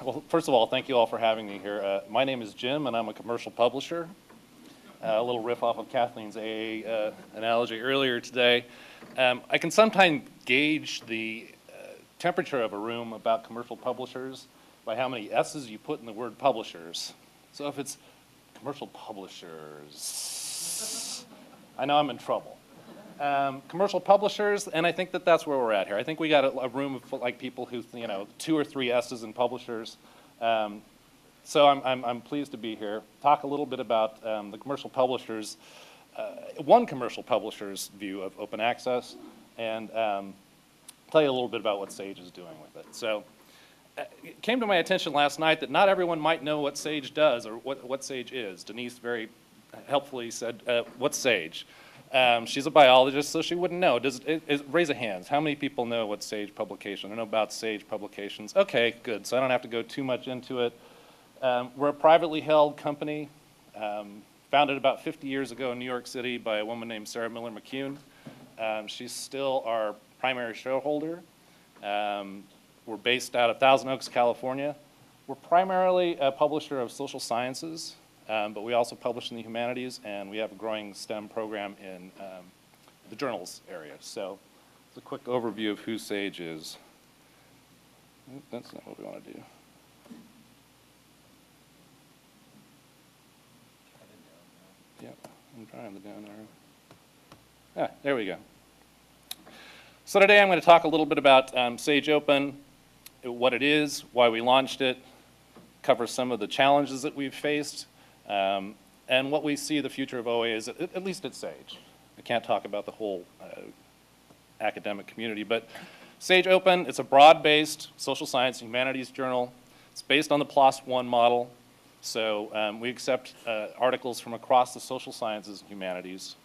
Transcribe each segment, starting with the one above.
Well, first of all, thank you all for having me here. My name is Jim, and I'm a commercial publisher. A little riff off of Kathleen's AA analogy earlier today. I can sometimes gauge the temperature of a room about commercial publishers by how many S's you put in the word publishers. So if it's commercial publishers, I know I'm in trouble. Commercial publishers, and I think that that's where we're at here. I think we got a room of like people who, 2 or 3 S's in publishers. So I'm pleased to be here. Talk a little bit about the commercial publishers, one commercial publisher's view of open access, and tell you a little bit about what SAGE is doing with it. So it came to my attention last night that not everyone might know what SAGE does or what SAGE is. Denise very helpfully said, what's SAGE? She's a biologist, so she wouldn't know. Raise a hand. How many people know what SAGE publication? I know about SAGE publications. Okay, good. So I don't have to go too much into it. We're a privately held company, founded about 50 years ago in New York City by a woman named Sarah Miller McCune. She's still our primary shareholder. We're based out of Thousand Oaks, California. We're primarily a publisher of social sciences. But we also publish in the humanities, and we have a growing STEM program in the journals area. So it's a quick overview of who SAGE is. That's not what we want to do. Yep, I'm trying the down arrow. Ah, there we go. So today I'm going to talk a little bit about SAGE Open, what it is, why we launched it, cover some of the challenges that we've faced, and what we see the future of OA is, at least at SAGE. I can't talk about the whole academic community, but SAGE Open, it's a broad-based social science and humanities journal. It's based on the PLOS One model, so we accept articles from across the social sciences and humanities.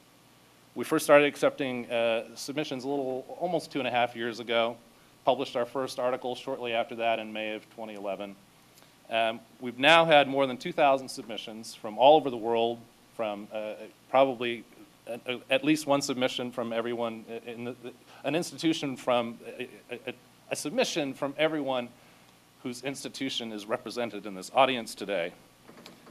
We first started accepting submissions almost 2.5 years ago, published our first article shortly after that in May of 2011. We've now had more than 2,000 submissions from all over the world, from probably at least one submission from everyone, an institution from, a submission from everyone whose institution is represented in this audience today.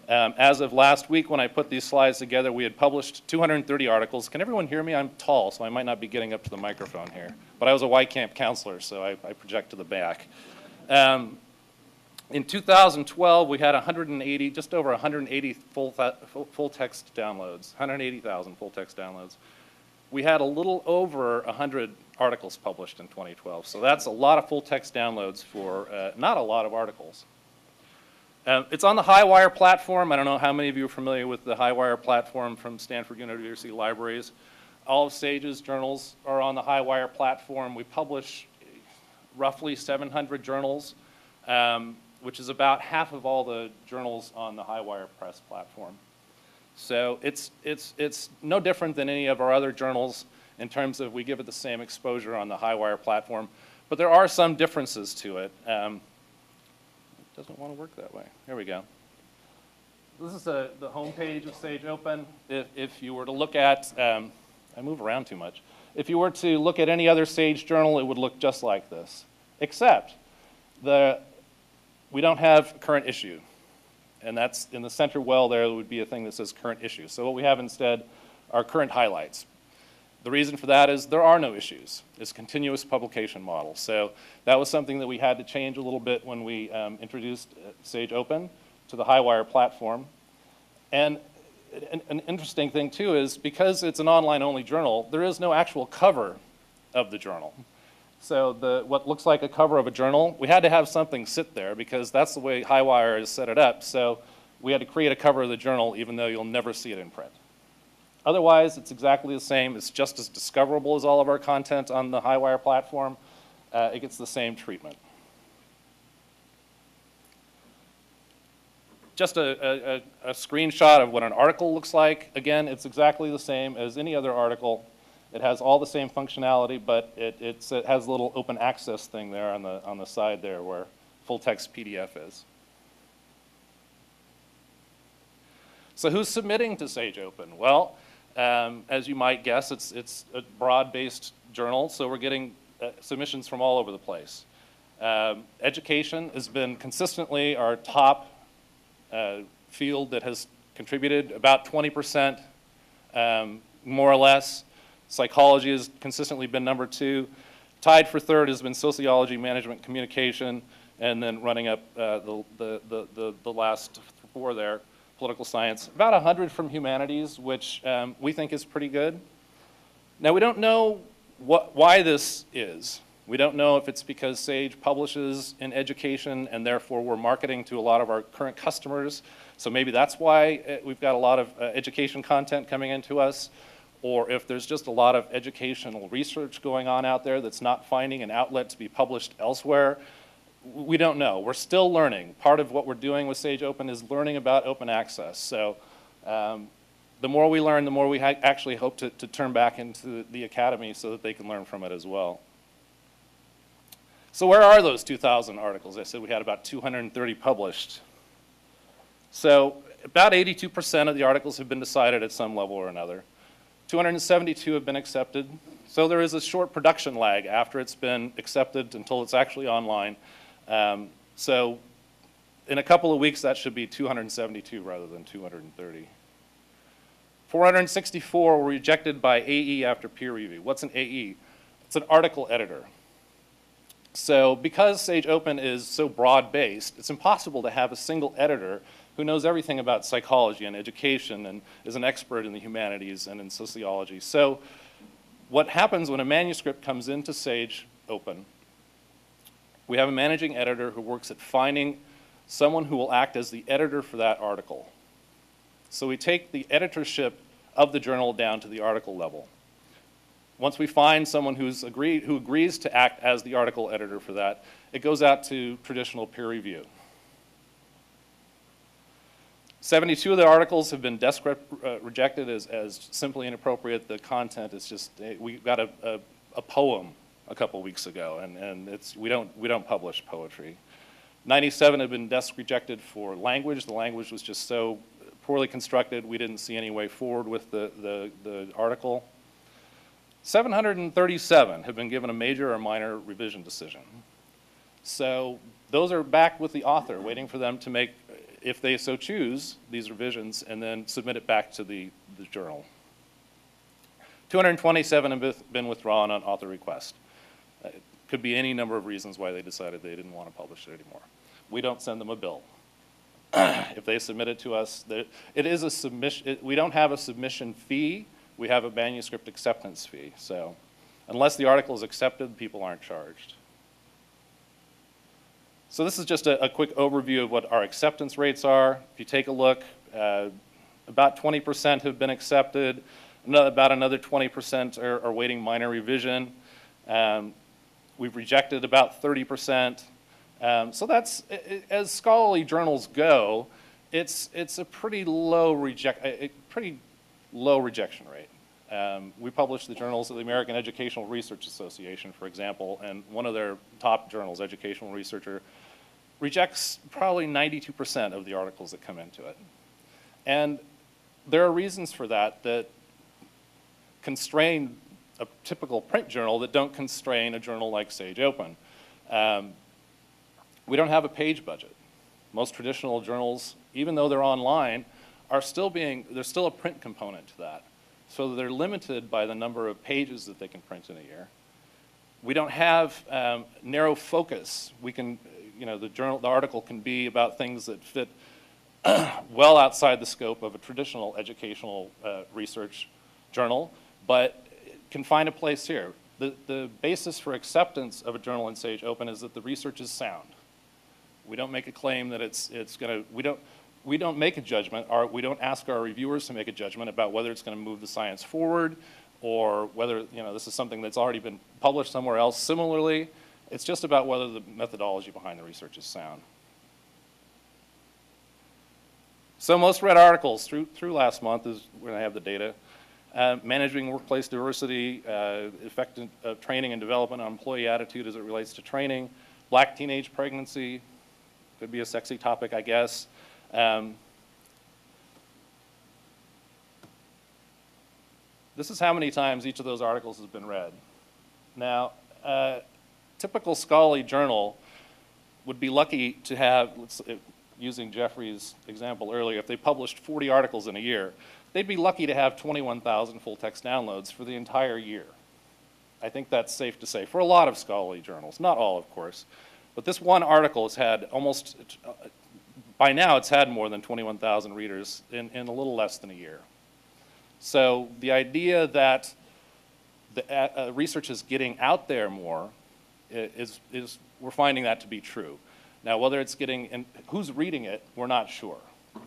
As of last week, when I put these slides together, we had published 230 articles. Can everyone hear me? I'm tall, so I might not be getting up to the microphone here. But I was a Y Camp counselor, so I project to the back. In 2012, we had 180, just over 180 full text downloads, 180,000 full text downloads. We had a little over 100 articles published in 2012. So that's a lot of full text downloads for not a lot of articles. It's on the Highwire platform. I don't know how many of you are familiar with the Highwire platform from Stanford University Libraries. All of SAGE's journals are on the Highwire platform. We publish roughly 700 journals. Which is about half of all the journals on the Highwire Press platform. So it's no different than any of our other journals in terms of we give it the same exposure on the Highwire platform, but there are some differences to it. It doesn't want to work that way. Here we go. This is the homepage of SAGE Open. If you were to look at, I move around too much. If you were to look at any other SAGE journal, it would look just like this, except we don't have current issue, and that's in the center well there would be a thing that says current issue. So what we have instead are current highlights. The reason for that is there are no issues. It's a continuous publication model. So that was something that we had to change a little bit when we introduced SAGE Open to the Highwire platform. And an interesting thing too is because it's an online-only journal, there is no actual cover of the journal. So what looks like a cover of a journal, we had to have something sit there because that's the way Highwire has set it up. So we had to create a cover of the journal even though you'll never see it in print. Otherwise, it's exactly the same. It's just as discoverable as all of our content on the Highwire platform. It gets the same treatment. Just a screenshot of what an article looks like. Again, it's exactly the same as any other article. It has all the same functionality, but it has a little open access thing there on the side there where full text PDF is. So who's submitting to SAGE Open? Well, as you might guess, it's a broad-based journal, so we're getting submissions from all over the place. Education has been consistently our top field that has contributed about 20%, more or less. Psychology has consistently been number 2. Tied for 3rd has been sociology, management, communication, and then running up the last 4 there, political science. About 100 from humanities, which we think is pretty good. Now, we don't know why this is. We don't know if it's because SAGE publishes in education and therefore we're marketing to a lot of our current customers. So maybe that's why we've got a lot of education content coming into us, or if there's just a lot of educational research going on out there that's not finding an outlet to be published elsewhere. We don't know. We're still learning. Part of what we're doing with Sage Open is learning about open access. So the more we learn, the more we actually hope to turn back into the academy so that they can learn from it as well. So where are those 2,000 articles? I said we had about 230 published. So about 82% of the articles have been decided at some level or another. 272 have been accepted. So there is a short production lag after it's been accepted until it's actually online. So in a couple of weeks, that should be 272 rather than 230. 464 were rejected by AE after peer review. What's an AE? It's an article editor. So because Sage Open is so broad-based, it's impossible to have a single editor who knows everything about psychology and education and is an expert in the humanities and in sociology. So what happens when a manuscript comes into Sage Open, we have a managing editor who works at finding someone who will act as the editor for that article. So we take the editorship of the journal down to the article level. Once we find someone who agrees to act as the article editor for that, it goes out to traditional peer review. 72 of the articles have been desk rejected as simply inappropriate. The content is just, we got a poem a couple weeks ago, and we don't publish poetry. 97 have been desk rejected for language. The language was just so poorly constructed, we didn't see any way forward with the article. 737 have been given a major or minor revision decision. So those are back with the author, waiting for them to make, if they so choose, these revisions and then submit it back to the journal. 227 have been withdrawn on author request. It could be any number of reasons why they decided they didn't want to publish it anymore. We don't send them a bill. If they submit it to us, it is a submission. We don't have a submission fee. We have a manuscript acceptance fee. So unless the article is accepted, people aren't charged. So this is just a quick overview of what our acceptance rates are. If you take a look, about 20% have been accepted. About another 20% are waiting minor revision. We've rejected about 30%. So that's, as scholarly journals go, it's a pretty low rejection rate. We publish the journals of the American Educational Research Association, for example, and one of their top journals, Educational Researcher, rejects probably 92% of the articles that come into it. And there are reasons for that that constrain a typical print journal that don't constrain a journal like Sage Open. We don't have a page budget. Most traditional journals, even though they're online, there's still a print component to that. So they're limited by the number of pages that they can print in a year. We don't have narrow focus. We can, the article can be about things that fit well outside the scope of a traditional educational research journal, but can find a place here. The basis for acceptance of a journal in Sage Open is that the research is sound. We don't make a claim that it's going to, we don't make a judgment, we don't ask our reviewers to make a judgment about whether it's going to move the science forward or whether this is something that's already been published somewhere else similarly. It's just about whether the methodology behind the research is sound. So most read articles through last month is when I have the data. Managing workplace diversity, effective training and development on employee attitude as it relates to training, Black teenage pregnancy, could be a sexy topic, I guess. This is how many times each of those articles has been read. Now, typical scholarly journal would be lucky to have, using Jeffrey's example earlier, if they published 40 articles in a year, they'd be lucky to have 21,000 full-text downloads for the entire year. I think that's safe to say, for a lot of scholarly journals. Not all, of course. But this one article has had almost, by now it's had more than 21,000 readers in a little less than a year. So the idea that the research is getting out there more is we're finding that to be true. Now, whether it's getting, and who's reading it, we're not sure.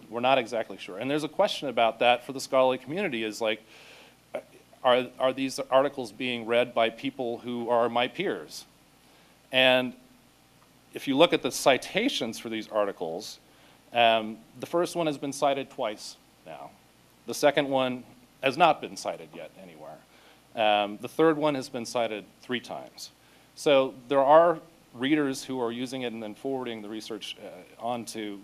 We're not exactly sure. And there's a question about that for the scholarly community is like, are these articles being read by people who are my peers? And if you look at the citations for these articles, the first one has been cited twice now. The second one has not been cited yet anywhere. The third one has been cited 3 times. So there are readers who are using it and then forwarding the research on to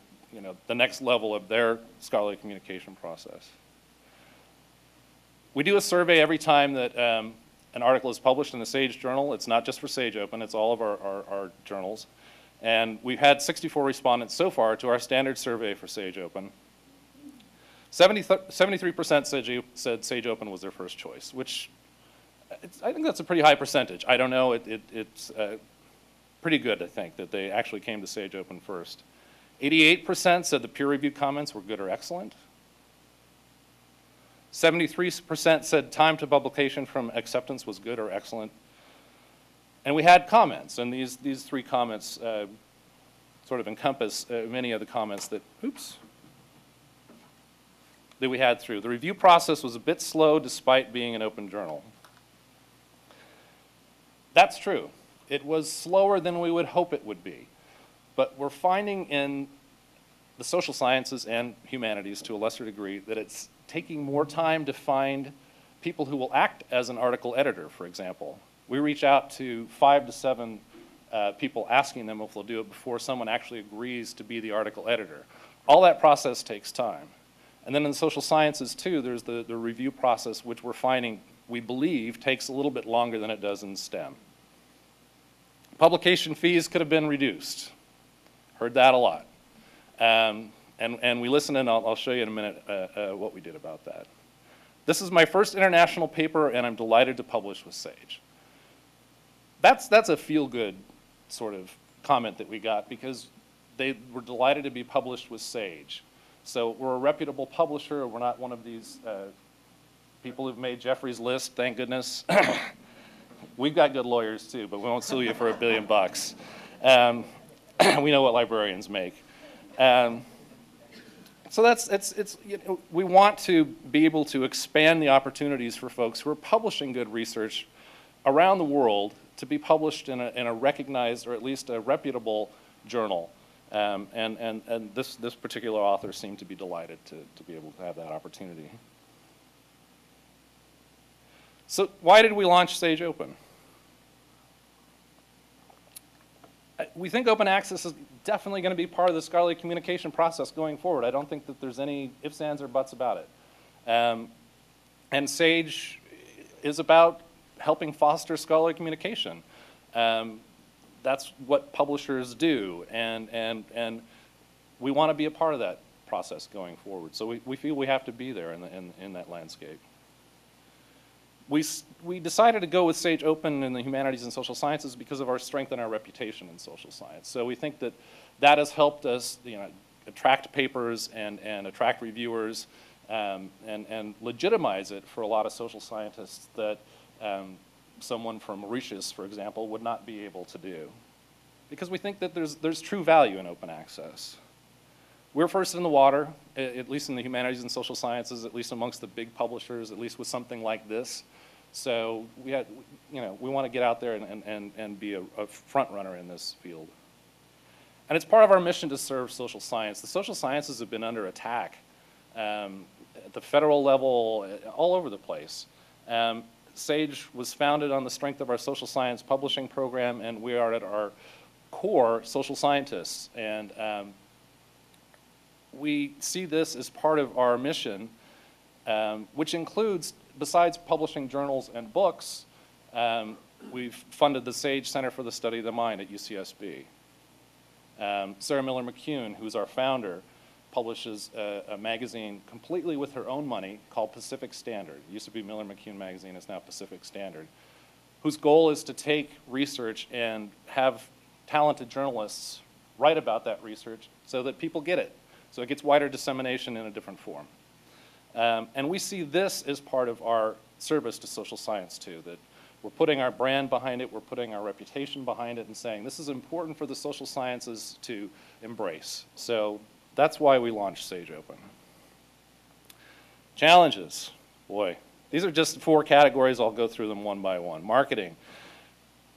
the next level of their scholarly communication process. We do a survey every time that an article is published in the SAGE journal. It's not just for SAGE Open, it's all of our journals. And we've had 64 respondents so far to our standard survey for SAGE Open. 73% said SAGE Open was their first choice, which I think that's a pretty high percentage. I don't know, it's pretty good, I think, that they actually came to SAGE Open first. 88% said the peer review comments were good or excellent. 73% said time to publication from acceptance was good or excellent. And we had comments, and these 3 comments sort of encompass many of the comments that we had through. The review process was a bit slow despite being an open journal. That's true. It was slower than we would hope it would be. But we're finding in the social sciences and humanities to a lesser degree that it's taking more time to find people who will act as an article editor, for example. We reach out to 5 to 7 people asking them if they'll do it before someone actually agrees to be the article editor. All that process takes time. And then in the social sciences too, there's the review process, which we're finding, we believe, takes a little bit longer than it does in STEM. Publication fees could have been reduced. Heard that a lot. And we listen, and I'll show you in a minute what we did about that. This is my first international paper, and I'm delighted to publish with SAGE. That's a feel-good sort of comment that we got because they were delighted to be published with SAGE. So we're a reputable publisher. We're not one of these people who've made Jeffrey's list, thank goodness. We've got good lawyers too, but we won't sue you for $1 billion. We know what librarians make. So we want to be able to expand the opportunities for folks who are publishing good research around the world to be published in a recognized or at least a reputable journal. And this particular author seemed to be delighted to be able to have that opportunity. So why did we launch SAGE Open? We think open access is definitely going to be part of the scholarly communication process going forward. I don't think that there's any ifs, ands, or buts about it. And SAGE is about helping foster scholarly communication. That's what publishers do, and we want to be a part of that process going forward. So we feel we have to be there in that landscape. We decided to go with SAGE Open in the humanities and social sciences because of our strength and our reputation in social science. So we think that that has helped us, attract papers and attract reviewers and legitimize it for a lot of social scientists that someone from Mauritius, for example, would not be able to do. Because we think that there's true value in open access. We're first in the water, at least in the humanities and social sciences, at least amongst the big publishers, at least with something like this. So we want to get out there and be a front runner in this field. And it's part of our mission to serve social science. The social sciences have been under attack at the federal level, all over the place. SAGE was founded on the strength of our social science publishing program, and we are at our core social scientists. And we see this as part of our mission, which includes, besides publishing journals and books, we've funded the SAGE Center for the Study of the Mind at UCSB. Sarah Miller McCune, who's our founder, publishes a magazine completely with her own money called Pacific Standard. It used to be Miller McCune Magazine, it's now Pacific Standard, whose goal is to take research and have talented journalists write about that research so that people get it, so it gets wider dissemination in a different form. And we see this as part of our service to social science too, that we're putting our brand behind it, we're putting our reputation behind it and saying this is important for the social sciences to embrace. So that's why we launched Sage Open. Challenges, boy. These are just 4 categories, I'll go through them one by one. Marketing.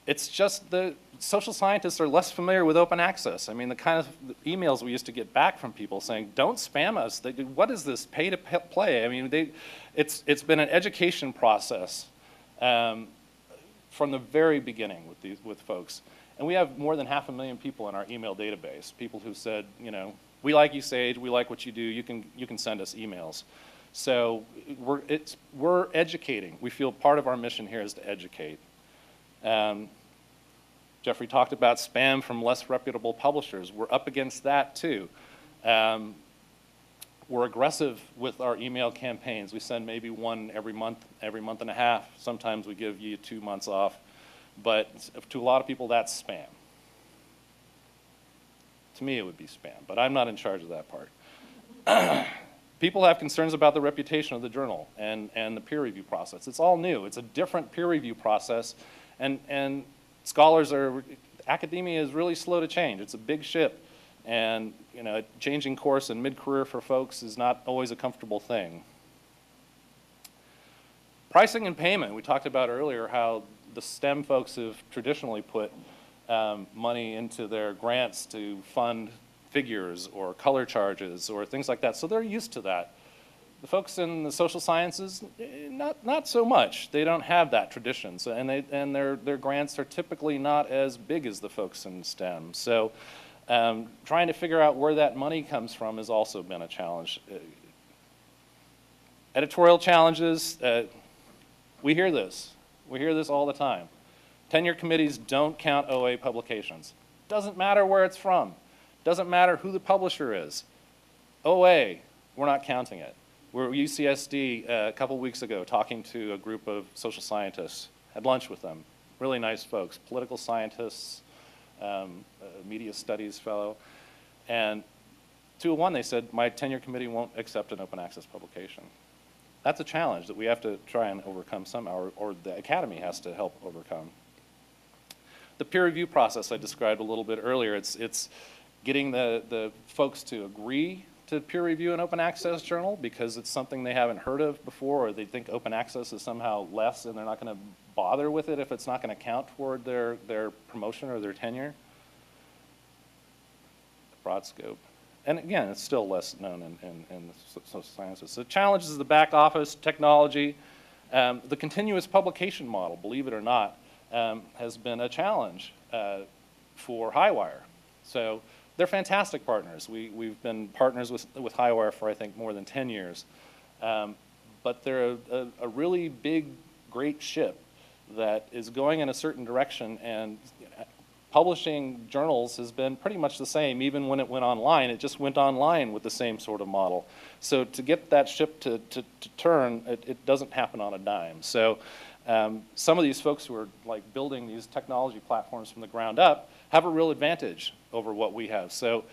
It's just the social scientists are less familiar with open access. I mean, the kind of emails we used to get back from people saying, don't spam us. What is this, pay to play? I mean, it's been an education process from the very beginning with folks. And we have more than 500,000 people in our email database, people who said, you know, we like you, Sage, we like what you do, you can send us emails. So we're educating. We feel part of our mission here is to educate. Jeffrey talked about spam from less reputable publishers. We're up against that too. We're aggressive with our email campaigns. We send maybe one every month and a half. Sometimes we give you 2 months off. But to a lot of people, that's spam. To me, it would be spam, but I'm not in charge of that part. People have concerns about the reputation of the journal and the peer review process. It's all new. It's a different peer review process, and academia is really slow to change. It's a big ship, and you know, changing course in mid-career for folks is not always a comfortable thing. Pricing and payment, we talked about earlier how the STEM folks have traditionally put money into their grants to fund figures or color charges or things like that, so they're used to that. The folks in the social sciences, not so much. They don't have that tradition, so, and their grants are typically not as big as the folks in STEM. So trying to figure out where that money comes from has also been a challenge. Editorial challenges, we hear this. We hear this all the time. Tenure committees don't count OA publications. Doesn't matter where it's from. Doesn't matter who the publisher is. OA, we're not counting it. We're at UCSD a couple weeks ago talking to a group of social scientists. Had lunch with them. Really nice folks, political scientists, media studies fellow. And 2-1, they said, my tenure committee won't accept an open access publication. That's a challenge that we have to try and overcome somehow, or the academy has to help overcome. The peer review process I described a little bit earlier, it's getting the folks to agree to peer review an open access journal because it's something they haven't heard of before, or they think open access is somehow less and they're not going to bother with it if it's not going to count toward their promotion or their tenure. Broad scope. And again, it's still less known in the social sciences. So challenges is the back office, technology. The continuous publication model, believe it or not, has been a challenge for Highwire. So they're fantastic partners. We've been partners with Highwire for, I think, more than 10 years. But they're a really big, great ship that is going in a certain direction, and publishing journals has been pretty much the same. Even when it went online, it just went online with the same sort of model. So to get that ship to turn, it doesn't happen on a dime. So some of these folks who are like building these technology platforms from the ground up have a real advantage over what we have. So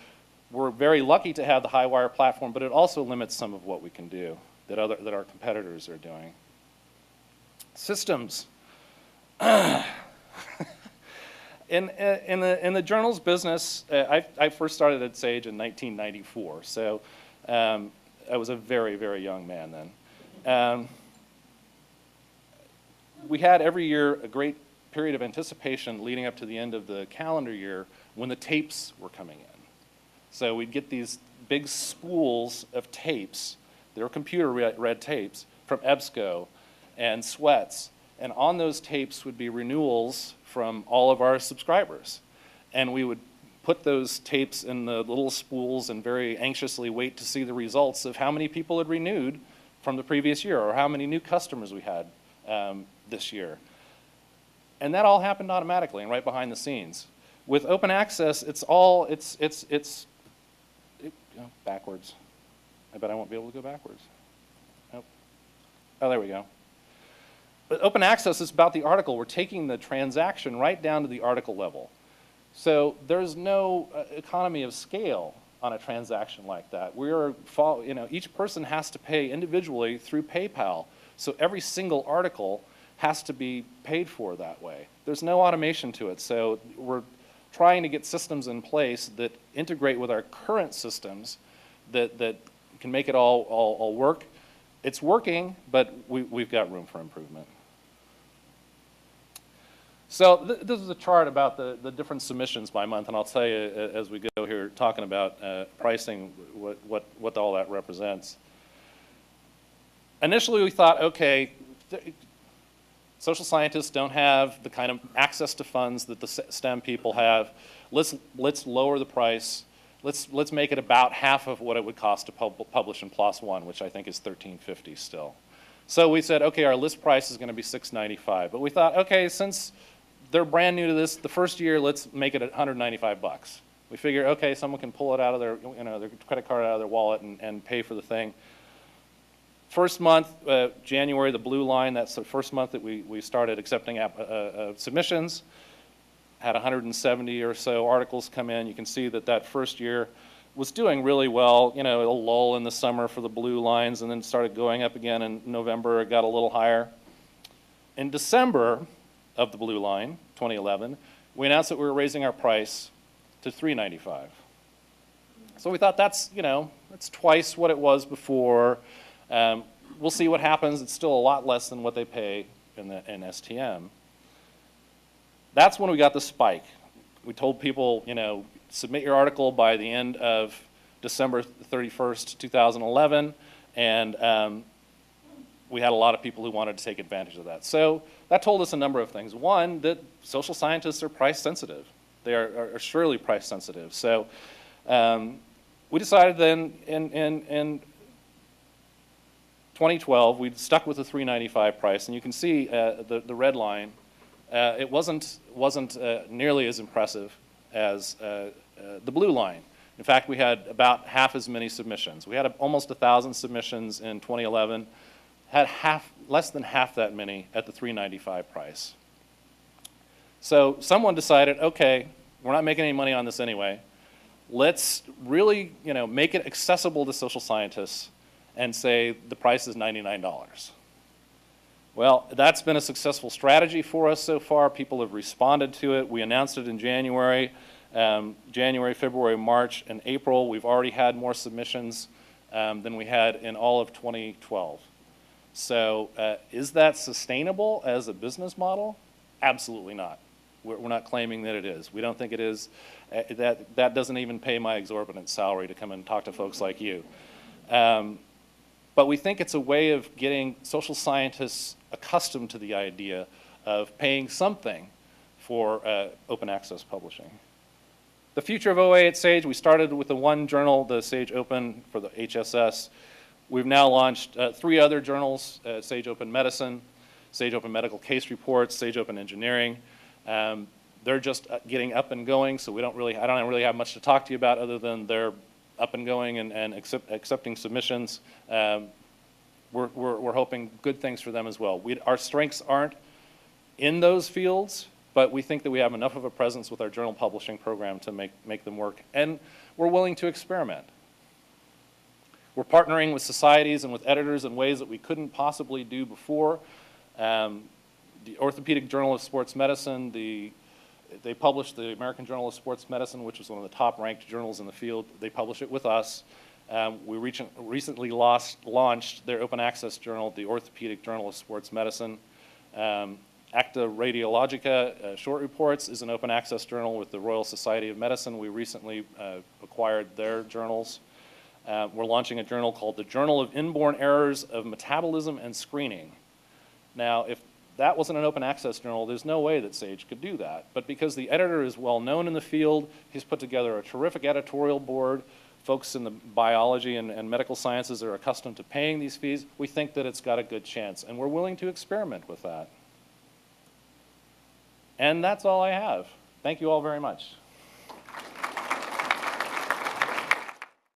we're very lucky to have the Highwire platform, but it also limits some of what we can do that our competitors are doing. Systems. In the journals business, I first started at Sage in 1994, so I was a very, very young man then. We had every year a great period of anticipation leading up to the end of the calendar year when the tapes were coming in. So we'd get these big spools of tapes, they were computer-read tapes, from EBSCO and Sweats, and on those tapes would be renewals from all of our subscribers. And we would put those tapes in the little spools and very anxiously wait to see the results of how many people had renewed from the previous year or how many new customers we had this year. And that all happened automatically and right behind the scenes. With open access, it's backwards. I bet I won't be able to go backwards. Nope. Oh, there we go. But open access is about the article. We're taking the transaction right down to the article level. So there's no economy of scale on a transaction like that. Each person has to pay individually through PayPal. So every single article has to be paid for that way. There's no automation to it. So we're trying to get systems in place that integrate with our current systems that can make it all work. It's working, but we've got room for improvement. So this is a chart about the different submissions by month, and I'll tell you as we go here talking about pricing what all that represents. Initially, we thought, okay, social scientists don't have the kind of access to funds that the STEM people have. Let's lower the price. Let's make it about half of what it would cost to publish in PLOS One, which I think is $13.50 still. So we said, okay, our list price is going to be $6.95. But we thought, okay, since they're brand new to this, the first year, let's make it $195. We figure, okay, someone can pull it out of their, their credit card out of their wallet and pay for the thing. First month, January, the blue line, that's the first month that we started accepting submissions. Had 170 or so articles come in. You can see that first year was doing really well. A lull in the summer for the blue lines, and then started going up again in November. It got a little higher. In December of the blue line, 2011, we announced that we were raising our price to $3.95. So we thought that's twice what it was before. We'll see what happens. It's still a lot less than what they pay in STM. That's when we got the spike. We told people, submit your article by the end of December 31st, 2011, and we had a lot of people who wanted to take advantage of that. So that told us a number of things. One, that social scientists are price sensitive. They are surely price sensitive. So we decided then in 2012, we stuck with the $3.95 price, and you can see the red line. It wasn't nearly as impressive as the blue line. In fact, we had about half as many submissions. We had almost 1,000 submissions in 2011. Had less than half that many at the $3.95 price. So someone decided, okay, we're not making any money on this anyway. Let's really, make it accessible to social scientists and say the price is $99. Well, that's been a successful strategy for us so far. People have responded to it. We announced it in January. January, February, March, and April. We've already had more submissions than we had in all of 2012. So is that sustainable as a business model? Absolutely not. We're not claiming that it is. We don't think it is. That doesn't even pay my exorbitant salary to come and talk to folks like you. But we think it's a way of getting social scientists accustomed to the idea of paying something for open access publishing. The future of OA at SAGE, we started with the one journal, the SAGE Open for the HSS. We've now launched 3 other journals, SAGE Open Medicine, SAGE Open Medical Case Reports, SAGE Open Engineering. They're just getting up and going, so I don't really have much to talk to you about other than they're up and going and accepting submissions. We're hoping good things for them as well. Our strengths aren't in those fields, but we think that we have enough of a presence with our journal publishing program to make them work, and we're willing to experiment. We're partnering with societies and with editors in ways that we couldn't possibly do before. The Orthopedic Journal of Sports Medicine, they published the American Journal of Sports Medicine, which was one of the top-ranked journals in the field. They publish it with us. We recently launched their open access journal, the Orthopedic Journal of Sports Medicine. Acta Radiologica Short Reports is an open access journal with the Royal Society of Medicine. We recently acquired their journals. We're launching a journal called the Journal of Inborn Errors of Metabolism and Screening. Now, if that wasn't an open access journal, there's no way that SAGE could do that. But because the editor is well known in the field, he's put together a terrific editorial board. Folks in the biology and medical sciences are accustomed to paying these fees. We think that it's got a good chance, and we're willing to experiment with that. And that's all I have. Thank you all very much.